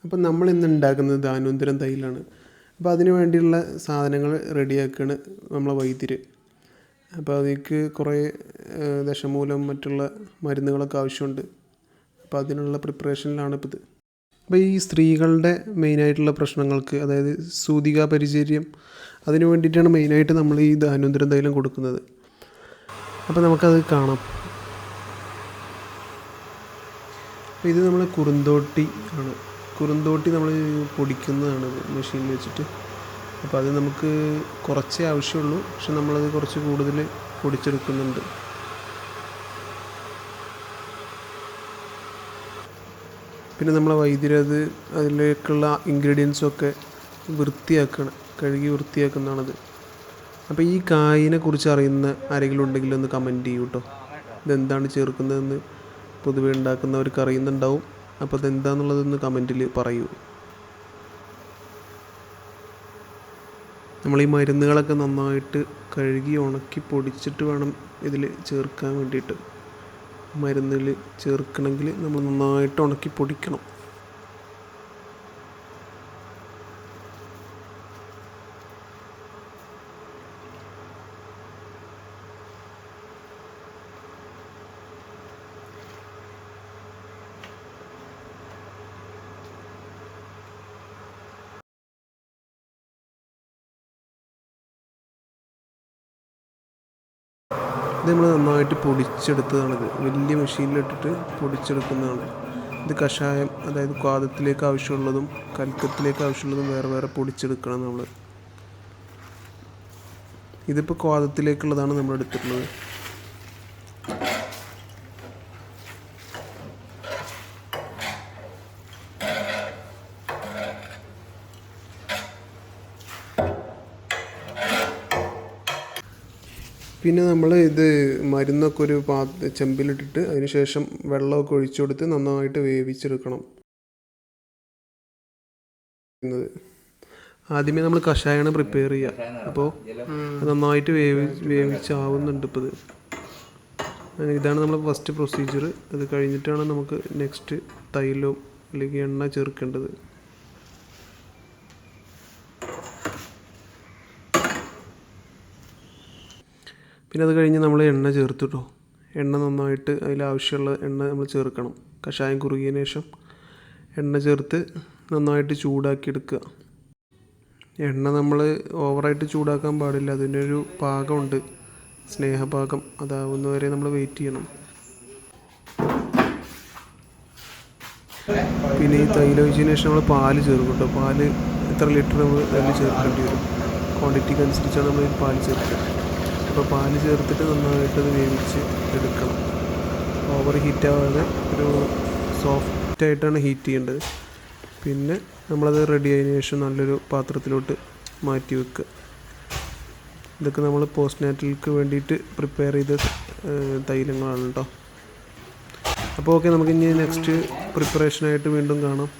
അപ്പോൾ നമ്മൾ ഇന്ന് ഉണ്ടാക്കുന്നത് ധാന്വന്തരം തൈലാണ്. അപ്പോൾ അതിന് വേണ്ടിയുള്ള സാധനങ്ങൾ റെഡിയാക്കുകയാണ് നമ്മളെ വൈദ്യർ. അപ്പോൾ അതിലേക്ക് കുറേ ദശമൂലം മറ്റുള്ള മരുന്നുകളൊക്കെ ആവശ്യമുണ്ട്. അപ്പോൾ അതിനുള്ള പ്രിപ്പറേഷനിലാണ് ഇപ്പോൾ ഇത്. അപ്പോൾ ഈ സ്ത്രീകളുടെ മെയിനായിട്ടുള്ള പ്രശ്നങ്ങൾക്ക്, അതായത് സൂതികാ പരിചര്യം, അതിന് വേണ്ടിയിട്ടാണ് മെയിനായിട്ട് നമ്മൾ ഈ ധാന്വന്തരം തൈലം കൊടുക്കുന്നത്. അപ്പോൾ നമുക്കത് കാണാം. അപ്പോൾ ഇത് നമ്മൾ കുറുന്തോട്ടി ആണ്. കുറുന്തോട്ടി നമ്മൾ പൊടിക്കുന്നതാണ് മെഷീനിൽ വെച്ചിട്ട്. അപ്പോൾ അത് നമുക്ക് കുറച്ചേ ആവശ്യമുള്ളൂ, പക്ഷെ നമ്മളത് കുറച്ച് കൂടുതൽ പൊടിച്ചെടുക്കുന്നുണ്ട്. പിന്നെ നമ്മളെ വൈദ്യരത് അതിലേക്കുള്ള ഇൻഗ്രീഡിയൻസൊക്കെ വൃത്തിയാക്കണം, കഴുകി വൃത്തിയാക്കുന്നതാണത്. അപ്പോൾ ഈ കായിനെ കുറിച്ച് അറിയുന്ന ആരെങ്കിലും ഉണ്ടെങ്കിൽ ഒന്ന് കമൻറ്റ് ചെയ്യൂ കേട്ടോ. ഇതെന്താണ് ചേർക്കുന്നതെന്ന് പൊതുവെ ഉണ്ടാക്കുന്നവർക്ക് അറിയുന്നുണ്ടാവും. അപ്പോൾ അതെന്താണെന്നുള്ളതൊന്ന് കമൻറ്റിൽ പറയൂ. നമ്മൾ ഈ മരുന്നുകളൊക്കെ നന്നായിട്ട് കഴുകി ഉണക്കി പൊടിച്ചിട്ട് വേണം ഇതിൽ ചേർക്കാൻ വേണ്ടിയിട്ട്. മരുന്നിൽ ചേർക്കണമെങ്കിൽ നമ്മൾ നന്നായിട്ട് ഉണക്കി പൊടിക്കണം. ഇത് നമ്മൾ നന്നായിട്ട് പൊടിച്ചെടുത്തതാണിത്. വലിയ മെഷീനിലിട്ടിട്ട് പൊടിച്ചെടുക്കുന്നതാണ്. ഇത് കഷായം, അതായത് ക്വാദത്തിലേക്ക് ആവശ്യമുള്ളതും കൽക്കത്തിലേക്ക് ആവശ്യമുള്ളതും വേറെ വേറെ പൊടിച്ചെടുക്കണം നമ്മൾ. ഇതിപ്പോൾ ക്വാദത്തിലേക്കുള്ളതാണ് നമ്മൾ എടുത്തിട്ടുള്ളത്. പിന്നെ നമ്മൾ ഇത് മരുന്നൊക്കെ ഒരു ചെമ്പിലിട്ടിട്ട് അതിന് ശേഷം വെള്ളമൊക്കെ ഒഴിച്ചു കൊടുത്ത് നന്നായിട്ട് വേവിച്ചെടുക്കണം. ആദ്യമേ നമ്മൾ കഷായമാണ് പ്രിപ്പയർ ചെയ്യുക. അപ്പോൾ നന്നായിട്ട് വേവിച്ചാവുന്നുണ്ട് ഇപ്പോൾ ഇത്. ഇതാണ് നമ്മൾ ഫസ്റ്റ് പ്രൊസീജിയർ. അത് കഴിഞ്ഞിട്ടാണ് നമുക്ക് നെക്സ്റ്റ് തൈലവും അല്ലെങ്കിൽ എണ്ണ ചേർക്കേണ്ടത്. പിന്നെ അത് കഴിഞ്ഞ് നമ്മൾ എണ്ണ ചേർത്തിട്ടോ. എണ്ണ നന്നായിട്ട് അതിലാവശ്യമുള്ള എണ്ണ നമ്മൾ ചേർക്കണം. കഷായം കുറുകിയതിന് ശേഷം എണ്ണ ചേർത്ത് നന്നായിട്ട് ചൂടാക്കി എടുക്കുക. എണ്ണ നമ്മൾ ഓവറായിട്ട് ചൂടാക്കാൻ പാടില്ല. അതിനൊരു പാകമുണ്ട്, സ്നേഹപാകം. അതാവുന്നവരെ നമ്മൾ വെയിറ്റ് ചെയ്യണം. പിന്നെ ഈ തൈലം ഒഴിച്ചതിന് ശേഷം നമ്മൾ പാല് ചേർക്കും കേട്ടോ. പാല് എത്ര ലിറ്റർ നമ്മൾ അതിൽ ചേർക്കേണ്ടി വരും, ക്വാണ്ടിറ്റിക്ക് അനുസരിച്ചാണ് നമ്മൾ പാല് ചേർക്കുക. അപ്പോൾ പാല് ചേർത്തിട്ട് നന്നായിട്ടത് വേവിച്ച് എടുക്കണം. ഓവർ ഹീറ്റ് ആവാതെ ഒരു സോഫ്റ്റായിട്ടാണ് ഹീറ്റ് ചെയ്യേണ്ടത്. പിന്നെ നമ്മളത് റെഡി ആയതിനു ശേഷം നല്ലൊരു പാത്രത്തിലോട്ട് മാറ്റി വെക്കുക. ഇതൊക്കെ നമ്മൾ പോസ്റ്റ് നാറ്റൽക്ക് വേണ്ടിയിട്ട് പ്രിപ്പയർ ചെയ്ത തൈലങ്ങളാണ് കേട്ടോ. അപ്പോൾ ഓക്കെ, നമുക്കിനി നെക്സ്റ്റ് പ്രിപ്പറേഷനായിട്ട് വീണ്ടും കാണാം.